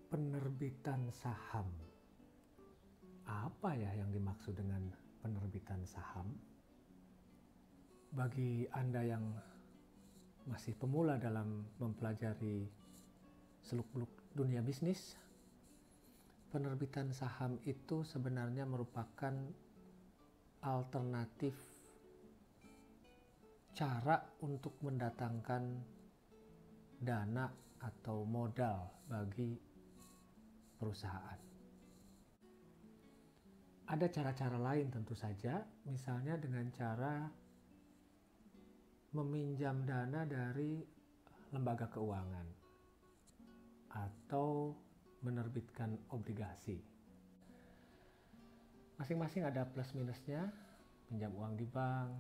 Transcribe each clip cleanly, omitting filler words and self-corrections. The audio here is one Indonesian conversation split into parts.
Penerbitan saham. Apa ya yang dimaksud dengan penerbitan saham? Bagi Anda yang masih pemula dalam mempelajari seluk-beluk dunia bisnis, penerbitan saham itu sebenarnya merupakan alternatif cara untuk mendatangkan dana atau modal bagi perusahaan. Ada cara-cara lain tentu saja, misalnya dengan cara meminjam dana dari lembaga keuangan atau menerbitkan obligasi. Masing-masing ada plus minusnya, pinjam uang di bank,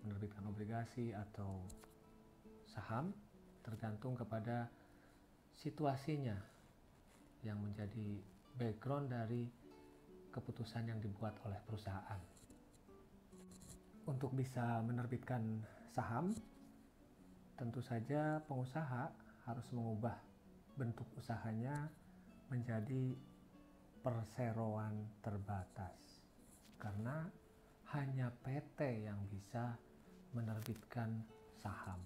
menerbitkan obligasi atau saham, tergantung kepada situasinya yang menjadi background dari keputusan yang dibuat oleh perusahaan. Untuk bisa menerbitkan saham, tentu saja pengusaha harus mengubah bentuk usahanya menjadi perseroan terbatas, karena hanya PT yang bisa menerbitkan saham.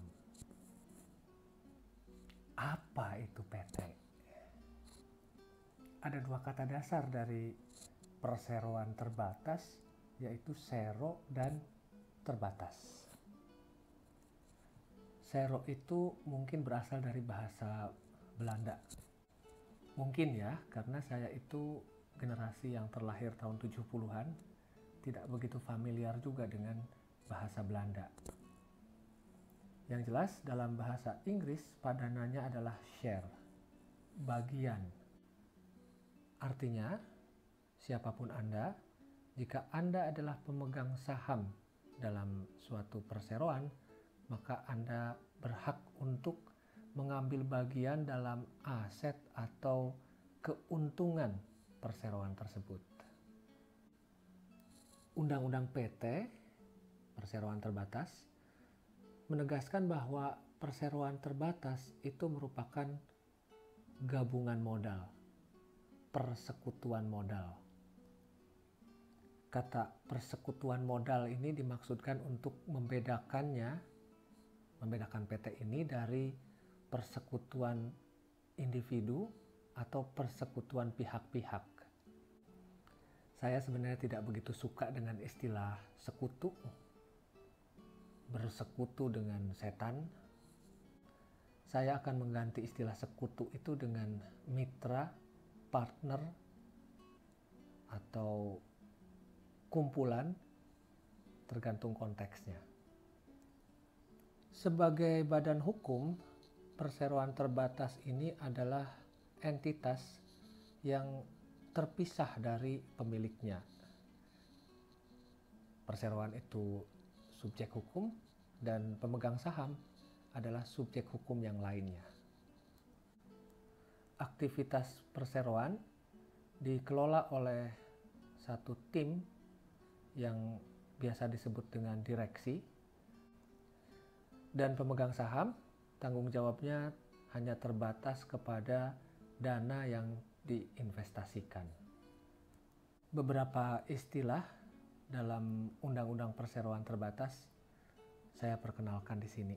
Apa itu PT? Ada dua kata dasar dari perseroan terbatas, yaitu sero dan terbatas. Sero itu mungkin berasal dari bahasa Belanda. Mungkin ya, karena saya itu generasi yang terlahir tahun 70-an, tidak begitu familiar juga dengan bahasa Belanda. Yang jelas dalam bahasa Inggris padanannya adalah share, bagian. Artinya, siapapun Anda, jika Anda adalah pemegang saham dalam suatu perseroan, maka Anda berhak untuk mengambil bagian dalam aset atau keuntungan perseroan tersebut. Undang-Undang PT, perseroan terbatas, menegaskan bahwa perseroan terbatas itu merupakan gabungan modal, persekutuan modal. Kata persekutuan modal ini dimaksudkan untuk membedakan PT ini dari persekutuan individu atau persekutuan pihak-pihak. Saya sebenarnya tidak begitu suka dengan istilah sekutu, bersekutu dengan setan. Saya akan mengganti istilah sekutu itu dengan mitra, partner, atau kumpulan, tergantung konteksnya. Sebagai badan hukum, perseroan terbatas ini adalah entitas yang terpisah dari pemiliknya. Perseroan itu subjek hukum dan pemegang saham adalah subjek hukum yang lainnya. Aktivitas perseroan dikelola oleh satu tim yang biasa disebut dengan direksi, dan pemegang saham tanggung jawabnya hanya terbatas kepada dana yang diinvestasikan. Beberapa istilah dalam Undang-Undang Perseroan Terbatas saya perkenalkan di sini.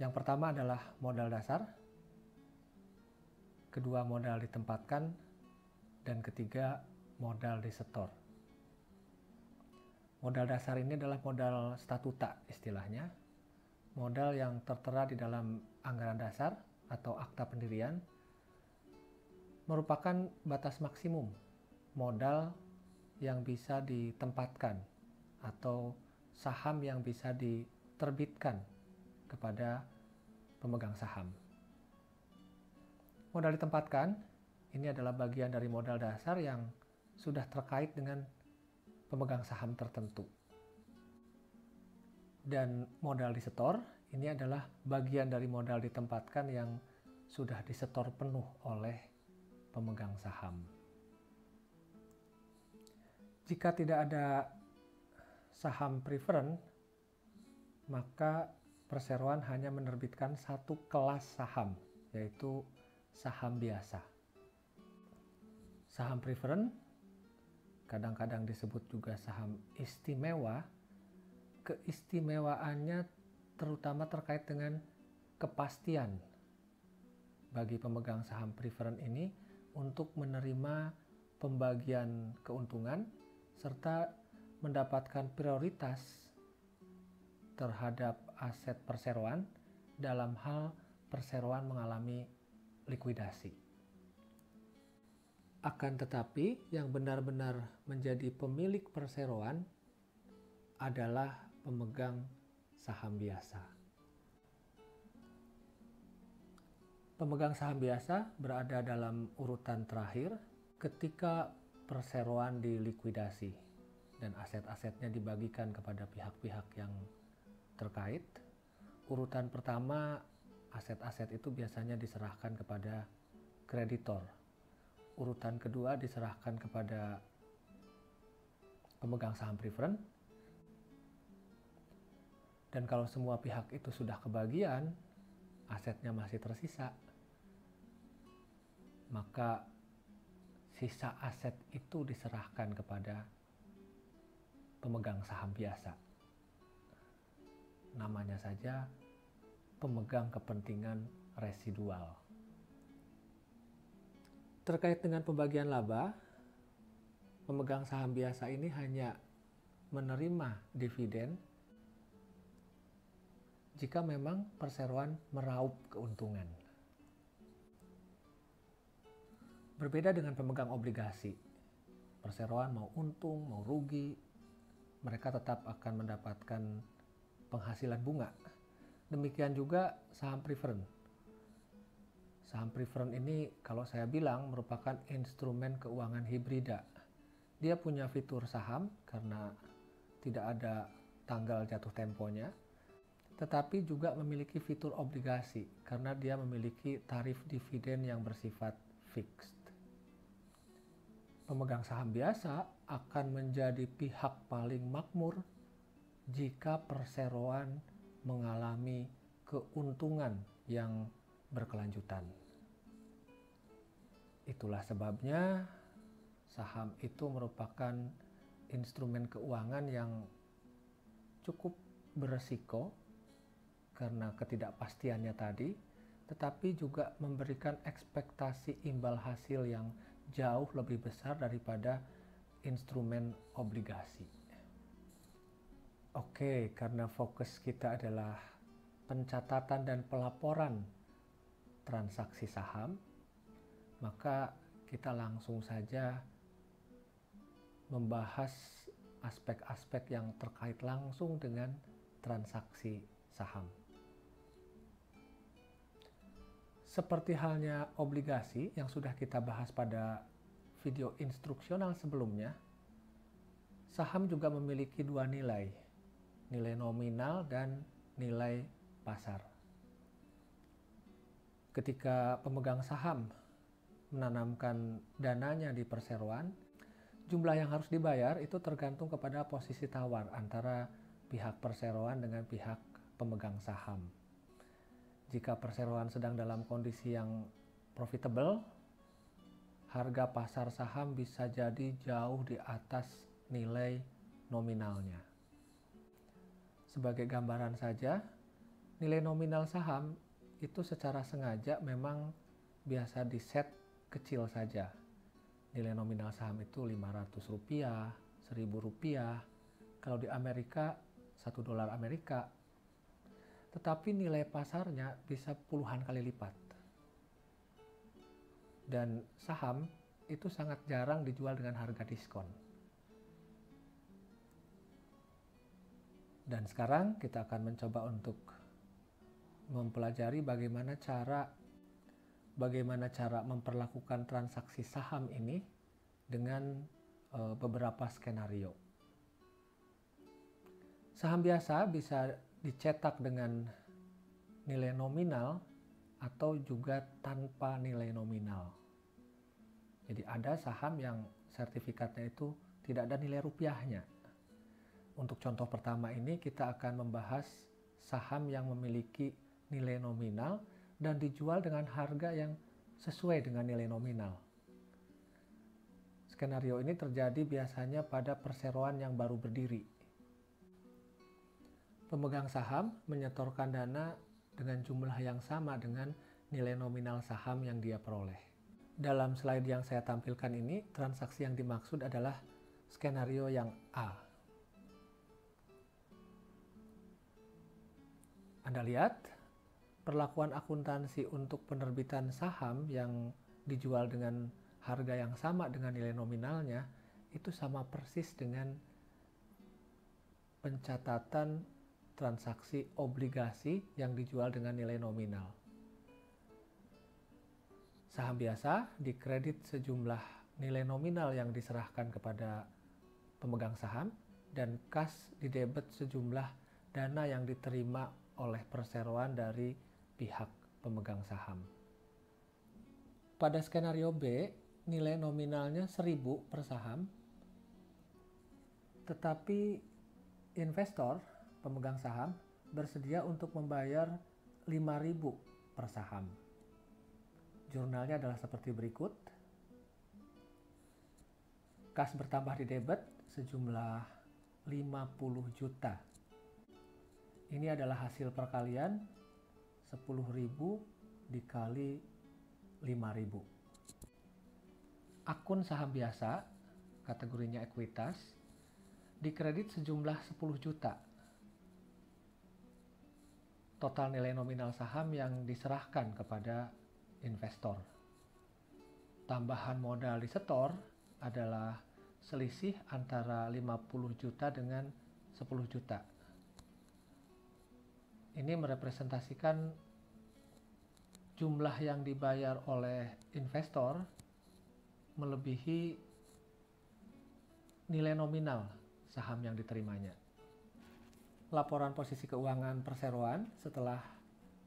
Yang pertama adalah modal dasar, kedua modal ditempatkan, dan ketiga modal disetor. Modal dasar ini adalah modal statuta istilahnya, modal yang tertera di dalam anggaran dasar atau akta pendirian, merupakan batas maksimum modal yang bisa ditempatkan atau saham yang bisa diterbitkan kepada pemegang saham. Modal ditempatkan ini adalah bagian dari modal dasar yang sudah terkait dengan pemegang saham tertentu. Dan modal disetor ini adalah bagian dari modal ditempatkan yang sudah disetor penuh oleh pemegang saham. Jika tidak ada saham preferen, maka perseroan hanya menerbitkan satu kelas saham, yaitu saham biasa. Saham preferen, kadang-kadang disebut juga saham istimewa, keistimewaannya terutama terkait dengan kepastian bagi pemegang saham preferen ini untuk menerima pembagian keuntungan serta mendapatkan prioritas terhadap aset perseroan dalam hal perseroan mengalami likuidasi. Akan tetapi yang benar-benar menjadi pemilik perseroan adalah pemegang saham biasa. Pemegang saham biasa berada dalam urutan terakhir ketika perseroan dilikuidasi dan aset-asetnya dibagikan kepada pihak-pihak yang terkait. Urutan pertama, aset-aset itu biasanya diserahkan kepada kreditor. Urutan kedua diserahkan kepada pemegang saham preferen. Dan kalau semua pihak itu sudah kebagian, asetnya masih tersisa, maka sisa aset itu diserahkan kepada pemegang saham biasa. Namanya saja pemegang kepentingan residual. Terkait dengan pembagian laba, pemegang saham biasa ini hanya menerima dividen jika memang perseroan meraup keuntungan. Berbeda dengan pemegang obligasi, perseroan mau untung, mau rugi, mereka tetap akan mendapatkan penghasilan bunga. Demikian juga saham preferen. Saham preferen ini kalau saya bilang merupakan instrumen keuangan hibrida. Dia punya fitur saham karena tidak ada tanggal jatuh temponya, tetapi juga memiliki fitur obligasi karena dia memiliki tarif dividen yang bersifat fixed. Pemegang saham biasa akan menjadi pihak paling makmur jika perseroan mengalami keuntungan yang berkelanjutan. Itulah sebabnya saham itu merupakan instrumen keuangan yang cukup beresiko karena ketidakpastiannya tadi, tetapi juga memberikan ekspektasi imbal hasil yang jauh lebih besar daripada instrumen obligasi. Oke, karena fokus kita adalah pencatatan dan pelaporan transaksi saham, maka kita langsung saja membahas aspek-aspek yang terkait langsung dengan transaksi saham. Seperti halnya obligasi yang sudah kita bahas pada video instruksional sebelumnya, saham juga memiliki dua nilai, nilai nominal dan nilai pasar. Ketika pemegang saham menanamkan dananya di perseroan, jumlah yang harus dibayar itu tergantung kepada posisi tawar antara pihak perseroan dengan pihak pemegang saham. Jika perseroan sedang dalam kondisi yang profitable, harga pasar saham bisa jadi jauh di atas nilai nominalnya. Sebagai gambaran saja, nilai nominal saham itu secara sengaja memang biasa di-set kecil saja. Nilai nominal saham itu Rp500, Rp1.000. Kalau di Amerika, $1 Amerika. Tetapi nilai pasarnya bisa puluhan kali lipat. Dan saham itu sangat jarang dijual dengan harga diskon. Dan sekarang kita akan mencoba untuk mempelajari bagaimana cara memperlakukan transaksi saham ini dengan beberapa skenario. Saham biasa bisa dicetak dengan nilai nominal atau juga tanpa nilai nominal. Jadi ada saham yang sertifikatnya itu tidak ada nilai rupiahnya. Untuk contoh pertama ini kita akan membahas saham yang memiliki nilai nominal dan dijual dengan harga yang sesuai dengan nilai nominal. Skenario ini terjadi biasanya pada perseroan yang baru berdiri. Pemegang saham menyetorkan dana dengan jumlah yang sama dengan nilai nominal saham yang dia peroleh. Dalam slide yang saya tampilkan ini, transaksi yang dimaksud adalah skenario yang A. Anda lihat, perlakuan akuntansi untuk penerbitan saham yang dijual dengan harga yang sama dengan nilai nominalnya itu sama persis dengan pencatatan transaksi obligasi yang dijual dengan nilai nominal. Saham biasa dikredit sejumlah nilai nominal yang diserahkan kepada pemegang saham dan kas didebet sejumlah dana yang diterima oleh perseroan dari pihak pemegang saham. Pada skenario B, nilai nominalnya 1.000 per saham, tetapi investor, pemegang saham, bersedia untuk membayar 5.000 per saham. Jurnalnya adalah seperti berikut. Kas bertambah di debit sejumlah 50 juta. Ini adalah hasil perkalian 10.000 dikali 5.000. Akun saham biasa, kategorinya ekuitas, dikredit sejumlah 10 juta. Total nilai nominal saham yang diserahkan kepada investor. Tambahan modal disetor adalah selisih antara 50 juta dengan 10 juta. Ini merepresentasikan jumlah yang dibayar oleh investor melebihi nilai nominal saham yang diterimanya. Laporan posisi keuangan perseroan setelah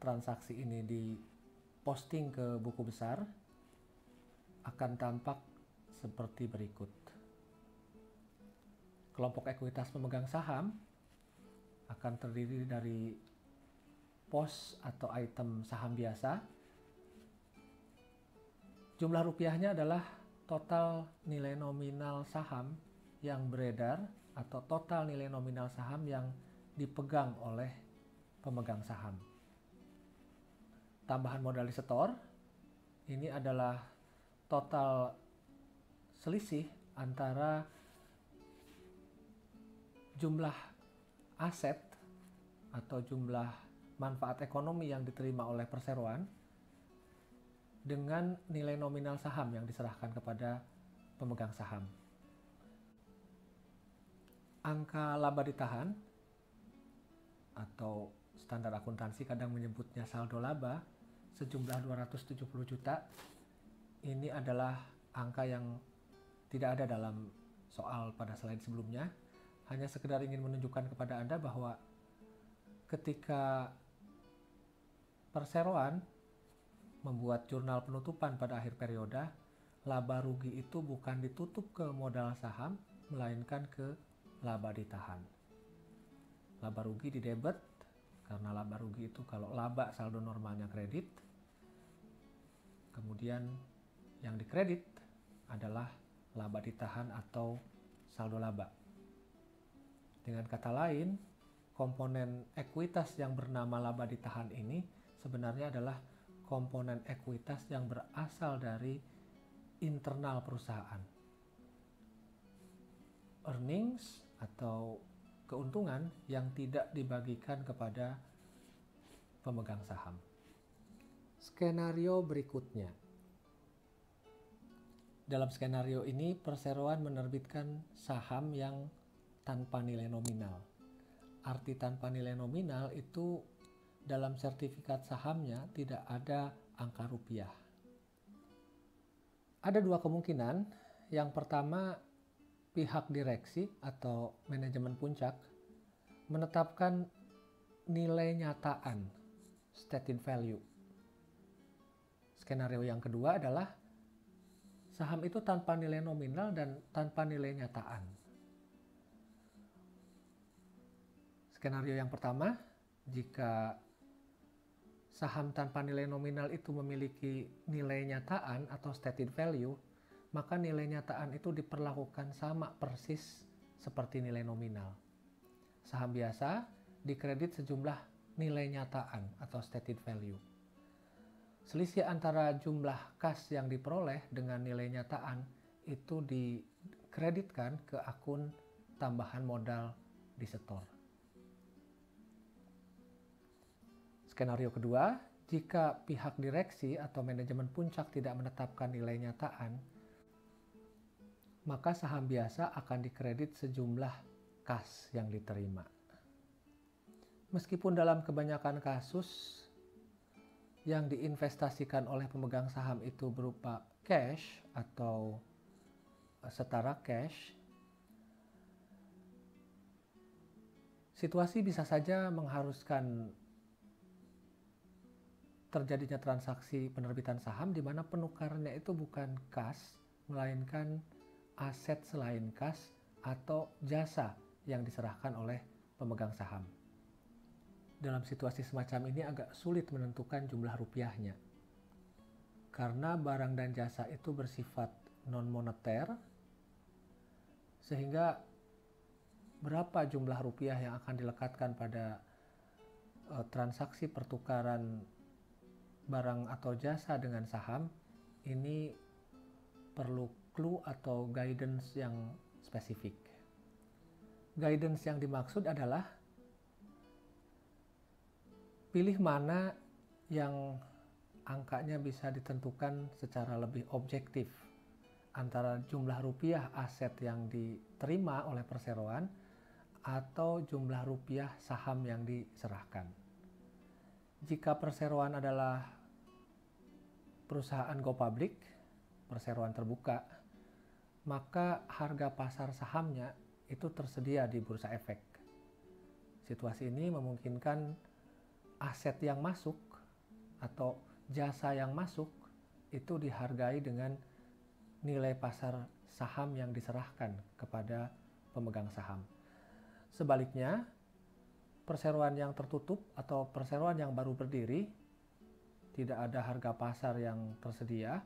transaksi ini diposting ke buku besar akan tampak seperti berikut. Kelompok ekuitas pemegang saham akan terdiri dari pos atau item saham biasa. Jumlah rupiahnya adalah total nilai nominal saham yang beredar atau total nilai nominal saham yang dipegang oleh pemegang saham. Tambahan modal disetor, ini adalah total selisih antara jumlah aset atau jumlah manfaat ekonomi yang diterima oleh perseroan dengan nilai nominal saham yang diserahkan kepada pemegang saham. Angka laba ditahan atau standar akuntansi kadang menyebutnya saldo laba sejumlah 270 juta. Ini adalah angka yang tidak ada dalam soal pada slide sebelumnya. Hanya sekedar ingin menunjukkan kepada Anda bahwa ketika perseroan membuat jurnal penutupan pada akhir periode, laba rugi itu bukan ditutup ke modal saham, melainkan ke laba ditahan. Laba rugi di debit, karena laba rugi itu kalau laba saldo normalnya kredit. Kemudian yang dikredit adalah laba ditahan atau saldo laba. Dengan kata lain, komponen ekuitas yang bernama laba ditahan ini sebenarnya adalah komponen ekuitas yang berasal dari internal perusahaan. Earnings atau keuntungan yang tidak dibagikan kepada pemegang saham. Skenario berikutnya. Dalam skenario ini, perseroan menerbitkan saham yang tanpa nilai nominal. Arti tanpa nilai nominal itu dalam sertifikat sahamnya tidak ada angka rupiah. Ada dua kemungkinan. Yang pertama, pihak direksi atau manajemen puncak menetapkan nilai nyataan, stated value. Skenario yang kedua adalah saham itu tanpa nilai nominal dan tanpa nilai nyataan. Skenario yang pertama, jika saham tanpa nilai nominal itu memiliki nilai nyataan atau stated value, maka nilai nyataan itu diperlakukan sama persis seperti nilai nominal. Saham biasa dikredit sejumlah nilai nyataan atau stated value. Selisih antara jumlah kas yang diperoleh dengan nilai nyataan itu dikreditkan ke akun tambahan modal di setor. Skenario kedua, jika pihak direksi atau manajemen puncak tidak menetapkan nilai nyataan, maka saham biasa akan dikredit sejumlah kas yang diterima. Meskipun dalam kebanyakan kasus yang diinvestasikan oleh pemegang saham itu berupa cash atau setara cash, situasi bisa saja mengharuskan terjadinya transaksi penerbitan saham di mana penukarannya itu bukan kas, melainkan aset selain kas atau jasa yang diserahkan oleh pemegang saham. Dalam situasi semacam ini agak sulit menentukan jumlah rupiahnya. Karena barang dan jasa itu bersifat non-moneter, sehingga berapa jumlah rupiah yang akan dilekatkan pada transaksi pertukaran barang atau jasa dengan saham, ini perlu clue atau guidance yang spesifik. Guidance yang dimaksud adalah pilih mana yang angkanya bisa ditentukan secara lebih objektif antara jumlah rupiah aset yang diterima oleh perseroan atau jumlah rupiah saham yang diserahkan. Jika perseroan adalah perusahaan go public, perseroan terbuka, maka harga pasar sahamnya itu tersedia di bursa efek. Situasi ini memungkinkan aset yang masuk atau jasa yang masuk itu dihargai dengan nilai pasar saham yang diserahkan kepada pemegang saham. Sebaliknya, perseroan yang tertutup atau perseroan yang baru berdiri, tidak ada harga pasar yang tersedia,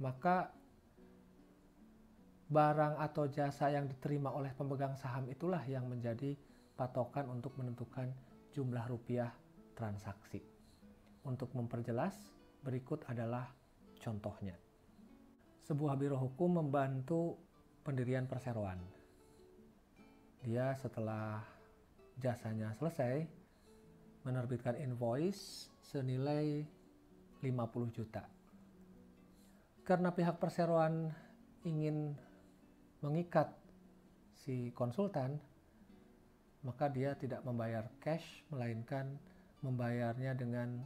maka barang atau jasa yang diterima oleh pemegang saham itulah yang menjadi patokan untuk menentukan jumlah rupiah transaksi. Untuk memperjelas, berikut adalah contohnya. Sebuah biro hukum membantu pendirian perseroan. Dia setelah jasanya selesai, menerbitkan invoice senilai 50 juta. Karena pihak perseroan ingin mengikat si konsultan, maka dia tidak membayar cash, melainkan membayarnya dengan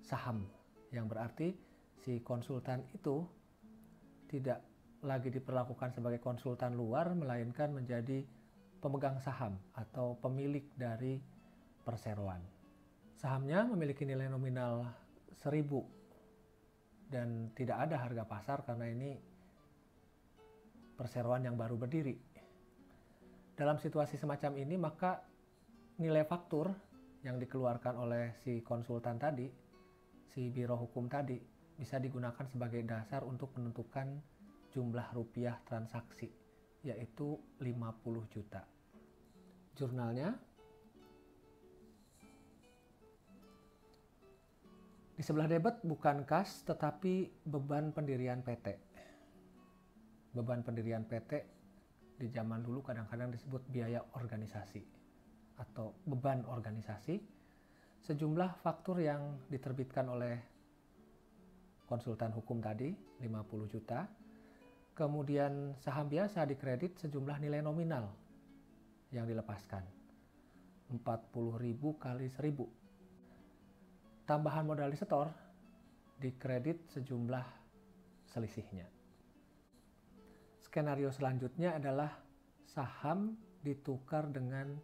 saham, yang berarti si konsultan itu tidak lagi diperlakukan sebagai konsultan luar, melainkan menjadi pemegang saham atau pemilik dari perseroan. Sahamnya memiliki nilai nominal 1.000 dan tidak ada harga pasar karena ini perseroan yang baru berdiri. Dalam situasi semacam ini, maka nilai faktur yang dikeluarkan oleh si konsultan tadi, si biro hukum tadi, bisa digunakan sebagai dasar untuk menentukan jumlah rupiah transaksi, yaitu 50 juta. Jurnalnya, di sebelah debit bukan kas tetapi beban pendirian PT. Beban pendirian PT di zaman dulu kadang-kadang disebut biaya organisasi atau beban organisasi, sejumlah faktur yang diterbitkan oleh konsultan hukum tadi 50 juta, kemudian saham biasa dikredit sejumlah nilai nominal yang dilepaskan 40.000 kali 1.000. Tambahan modal disetor dikredit sejumlah selisihnya. Skenario selanjutnya adalah saham ditukar dengan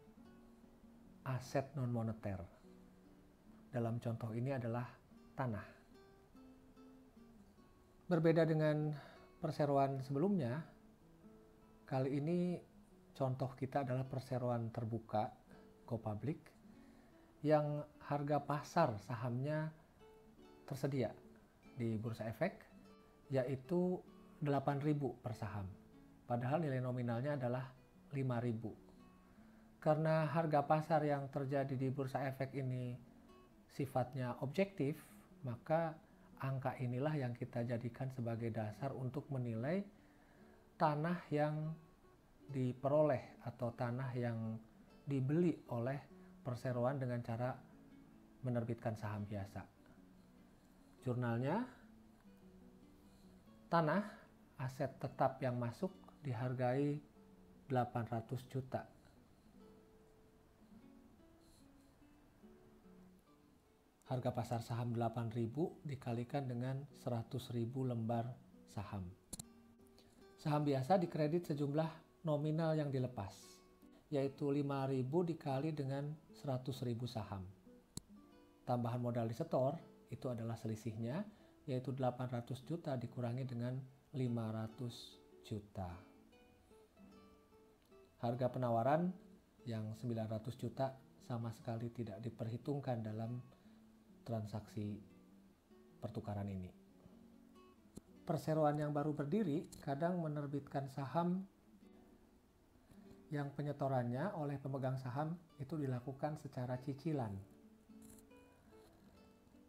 aset non-moneter. Dalam contoh ini adalah tanah. Berbeda dengan perseroan sebelumnya, kali ini contoh kita adalah perseroan terbuka, go public, yang harga pasar sahamnya tersedia di Bursa Efek, yaitu 8.000 per saham. Padahal nilai nominalnya adalah 5.000. Karena harga pasar yang terjadi di Bursa Efek ini sifatnya objektif, maka angka inilah yang kita jadikan sebagai dasar untuk menilai tanah yang diperoleh atau tanah yang dibeli oleh perseroan dengan cara menerbitkan saham biasa. Jurnalnya, tanah aset tetap yang masuk dihargai 800 juta. Harga pasar saham 8.000 dikalikan dengan 100.000 lembar saham. Saham biasa dikredit sejumlah nominal yang dilepas, yaitu 5.000 dikali dengan 100.000 saham. Tambahan modal disetor itu adalah selisihnya, yaitu 800 juta dikurangi dengan 500 juta. Harga penawaran yang 900 juta sama sekali tidak diperhitungkan dalam transaksi pertukaran ini. Perseroan yang baru berdiri kadang menerbitkan saham yang penyetorannya oleh pemegang saham itu dilakukan secara cicilan.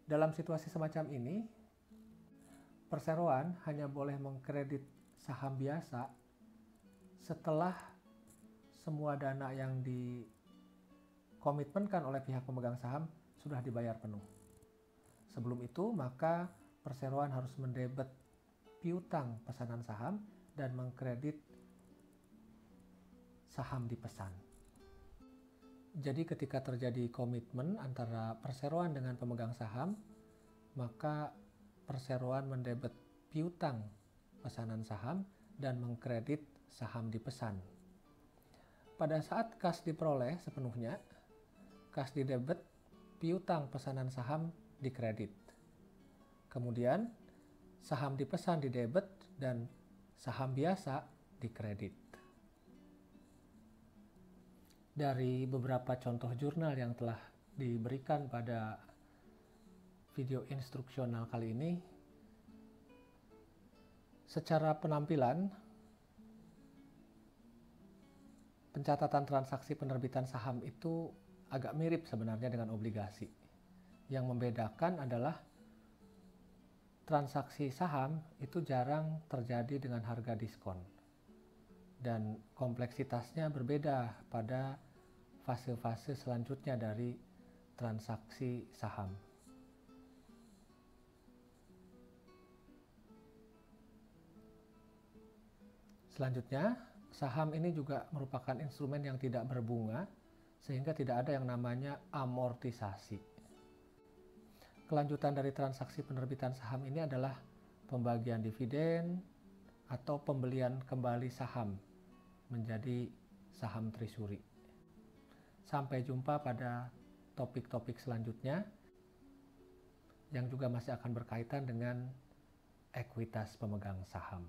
Dalam situasi semacam ini, perseroan hanya boleh mengkredit saham biasa setelah semua dana yang dikomitmenkan oleh pihak pemegang saham sudah dibayar penuh. Sebelum itu, maka perseroan harus mendebet piutang pesanan saham dan mengkredit saham dipesan. Jadi ketika terjadi komitmen antara perseroan dengan pemegang saham, maka perseroan mendebet piutang pesanan saham dan mengkredit saham dipesan. Pada saat kas diperoleh sepenuhnya, kas didebet, piutang pesanan saham dikredit. Kemudian saham dipesan didebet dan saham biasa dikredit. Dari beberapa contoh jurnal yang telah diberikan pada video instruksional kali ini, secara penampilan, pencatatan transaksi penerbitan saham itu agak mirip sebenarnya dengan obligasi. Yang membedakan adalah transaksi saham itu jarang terjadi dengan harga diskon. Dan kompleksitasnya berbeda pada fase-fase selanjutnya dari transaksi saham. Selanjutnya, saham ini juga merupakan instrumen yang tidak berbunga, sehingga tidak ada yang namanya amortisasi. Kelanjutan dari transaksi penerbitan saham ini adalah pembagian dividen atau pembelian kembali saham menjadi saham treasury. Sampai jumpa pada topik-topik selanjutnya yang juga masih akan berkaitan dengan ekuitas pemegang saham.